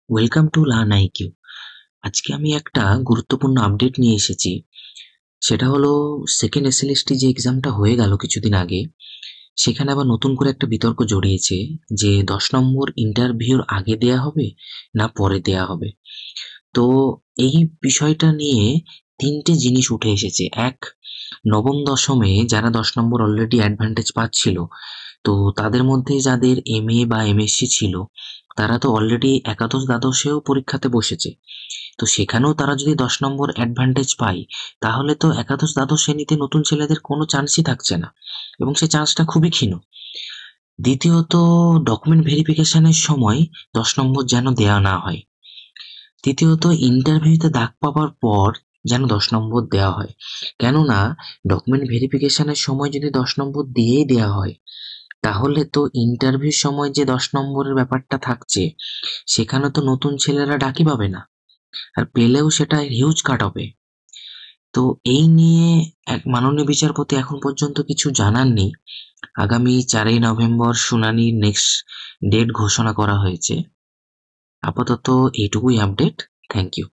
Welcome to learn IQ. আজকে আমি একটা গুরুত্বপূর্ণ আপডেট নিয়ে এসেছি। সেটা হলো সেকেন্ড এসএলএসটি যে এক্সামটা হয়ে গেল কিছুদিন আগে, সেখানে আবার নতুন করে একটা বিতর্ক জড়িয়েছে যে 10 নম্বর ইন্টারভিউর আগে দেয়া হবে না পরে দেয়া হবে। তো এই বিষয়টা নিয়ে তিনটে জিনিস উঠে এসেছে। এক, নবম দশমে যারা 10 নম্বর অলরেডি অ্যাডভান্টেজ পাচ্ছিল, তো তাদের মধ্যে যাদের এমএ বা এমএসসি ছিল, তারা তো অলরেডি একাদশ দ্বাদশেও পরীক্ষাতে বসেছে। তো সেখানেও তারা যদি 10 নম্বর অ্যাডভান্টেজ পায়, তাহলে তো একাদশ দ্বাদশ শ্রেণীতে নতুন ছেলেদের কোনো চান্সই থাকছে না, এবং সে চান্সটা খুবই ক্ষীণ। দ্বিতীয়ত, ডকুমেন্ট ভেরিফিকেশনের সময় 10 নম্বর যেন দেয়া না হয়। তৃতীয়ত, ইন্টারভিউতে ডাক পাওয়ার পর যেন 10 নম্বর দেওয়া হয়। কেননা ডকুমেন্ট ভেরিফিকেশনের সময় যদি 10 নম্বর দিয়েই দেওয়া হয়, তাহলে তো ইন্টারভিউর সময় যে 10 নম্বরের ব্যাপারটা থাকছে, সেখানে তো নতুন ছেলেরা ডাকই পাবে না, আর পেলেও সেটা হিউজ কাট হবে। তো এই নিয়ে এক মাননীয় বিচারপতি এখন পর্যন্ত কিছু জানাননি। আগামী 4ই নভেম্বর শুনানির নেক্সট ডেট ঘোষণা করা হয়েছে। আপাতত এইটুকুই আপডেট। Thank you.